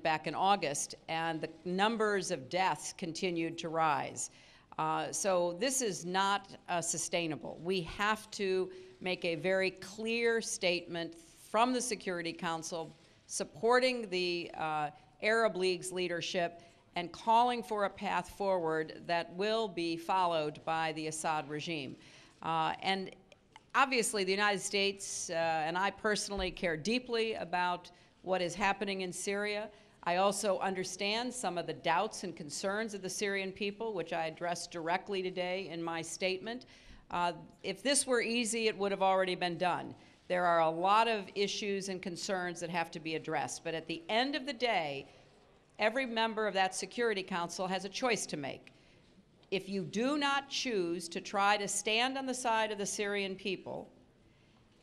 back in August, and the numbers of deaths continued to rise. So this is not sustainable. We have to make a very clear statement from the Security Council supporting the Arab League's leadership and calling for a path forward that will be followed by the Assad regime. And obviously, the United States and I personally care deeply about what is happening in Syria. I also understand some of the doubts and concerns of the Syrian people, which I addressed directly today in my statement. If this were easy, it would have already been done. There are a lot of issues and concerns that have to be addressed. But at the end of the day, every member of that Security Council has a choice to make. If you do not choose to try to stand on the side of the Syrian people,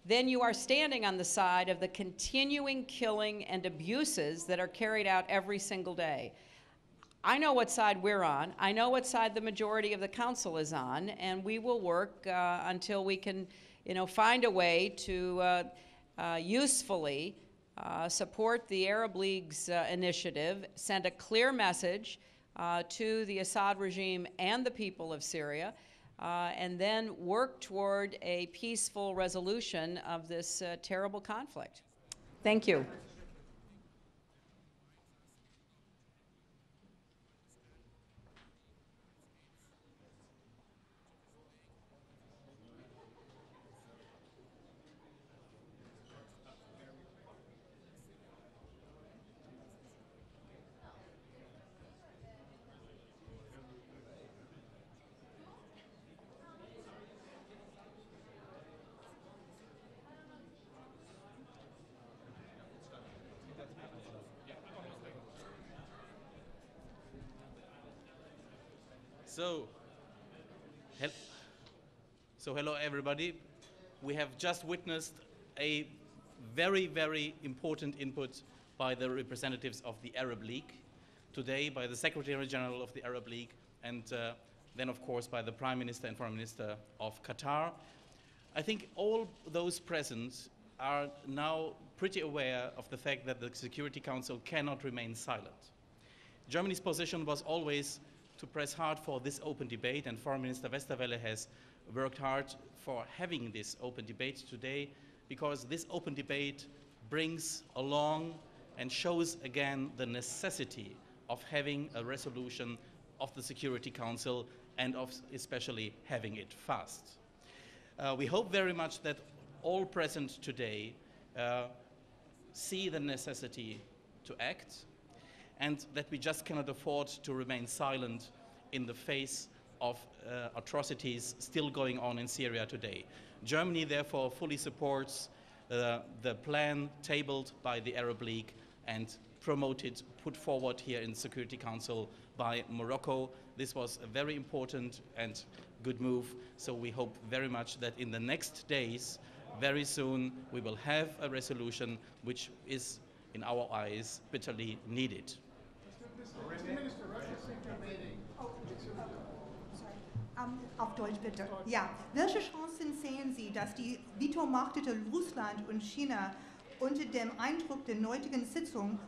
then you are standing on the side of the continuing killing and abuses that are carried out every single day. I know what side we're on. I know what side the majority of the council is on, and we will work until we can, find a way to usefully support the Arab League's initiative, send a clear message to the Assad regime and the people of Syria, and then work toward a peaceful resolution of this terrible conflict. Thank you. So hello everybody. We have just witnessed a very, very important input by the representatives of the Arab League, today by the Secretary General of the Arab League, and then of course by the Prime Minister and Foreign Minister of Qatar. I think all those present are now pretty aware of the fact that the Security Council cannot remain silent. Germany's position was always to press hard for this open debate, and Foreign Minister Westerwelle has worked hard for having this open debate today, because this open debate brings along and shows again the necessity of having a resolution of the Security Council and of especially having it fast. We hope very much that all present today see the necessity to act, and that we just cannot afford to remain silent in the face of atrocities still going on in Syria today. Germany therefore fully supports the plan tabled by the Arab League and promoted, put forward here in the Security Council by Morocco. This was a very important and good move, so we hope very much that in the next days, very soon, we will have a resolution which is, in our eyes, bitterly needed. Auf Deutsch bitte. Ja, welche Chancen sehen Sie, dass die Vetomachte Russland und China unter dem Eindruck der heutigen Sitzung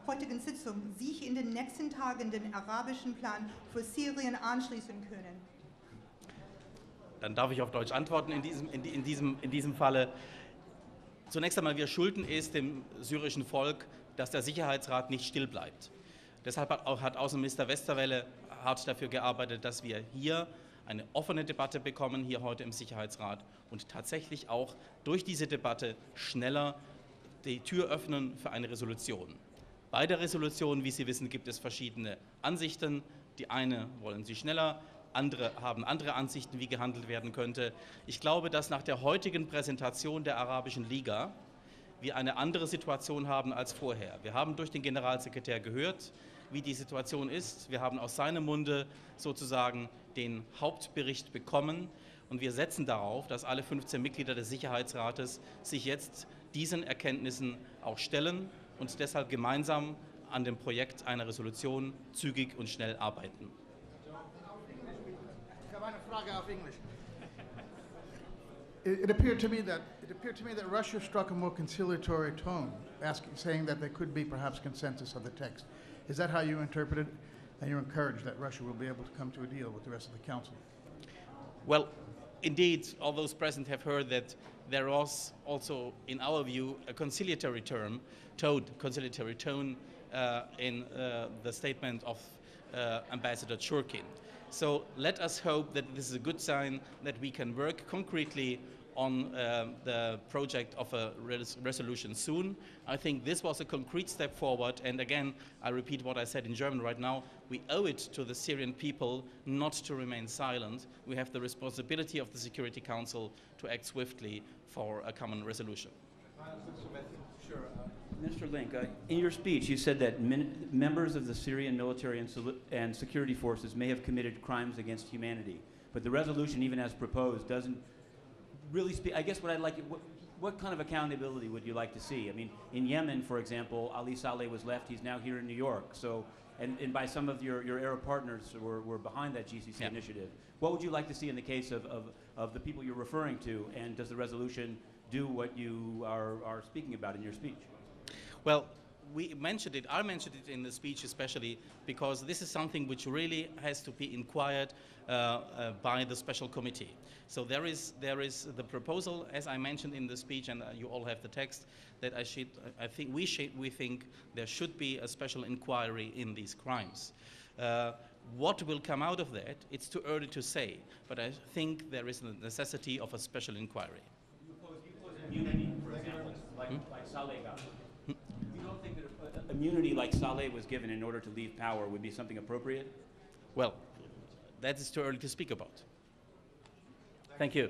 sich in den nächsten Tagen den arabischen Plan für Syrien anschließen können? Dann darf ich auf Deutsch antworten in diesem Falle. Zunächst einmal, wir schulden es dem syrischen Volk, dass der Sicherheitsrat nicht still bleibt. Deshalb hat Außenminister Westerwelle hart dafür gearbeitet, dass wir hier eine offene Debatte bekommen, hier heute im Sicherheitsrat, und tatsächlich auch durch diese Debatte schneller die Tür öffnen für eine Resolution. Bei der Resolution, wie Sie wissen, gibt es verschiedene Ansichten. Die eine wollen sie schneller, andere haben andere Ansichten, wie gehandelt werden könnte. Ich glaube, dass nach der heutigen Präsentation der Arabischen Liga wir eine andere Situation haben als vorher. Wir haben durch den Generalsekretär gehört, wie die Situation ist. Wir haben aus seinem Munde sozusagen den Hauptbericht bekommen, und wir setzen darauf, dass alle 15 Mitglieder des Sicherheitsrates sich jetzt diesen Erkenntnissen auch stellen und deshalb gemeinsam an dem Projekt einer Resolution zügig und schnell arbeiten. Ich habe eine Frage auf Englisch. It appeared to me that Russia struck a more conciliatory tone, saying that there could be perhaps consensus of the text. Is that how you interpret it? And you're encouraged that Russia will be able to come to a deal with the rest of the Council? Well, indeed, all those present have heard that there was also, in our view, a conciliatory tone in the statement of Ambassador Churkin. So let us hope that this is a good sign that we can work concretely on the project of a resolution soon. I think this was a concrete step forward, and again, I repeat what I said in German right now, we owe it to the Syrian people not to remain silent. We have the responsibility of the Security Council to act swiftly for a common resolution. Sure. Mr. Link, in your speech, you said that members of the Syrian military and security forces may have committed crimes against humanity, but the resolution, even as proposed, doesn't really speak. I guess what I'd like, what kind of accountability would you like to see? I mean, in Yemen, for example, Ali Saleh was left. He's now here in New York. So, and by some of your Arab partners were behind that GCC initiative. What would you like to see in the case of the people you're referring to? And does the resolution do what you are speaking about in your speech? Well, we mentioned it, I mentioned it in the speech especially because this is something which really has to be inquired by the special committee. So there is the proposal, as I mentioned in the speech, and you all have the text, that we think there should be a special inquiry in these crimes. What will come out of that, it's too early to say, but I think there is a necessity of a special inquiry. You oppose immunity, for example, like Saleh got. You don't think that immunity like Saleh was given in order to leave power would be something appropriate? Well, that is too early to speak about. Thank you.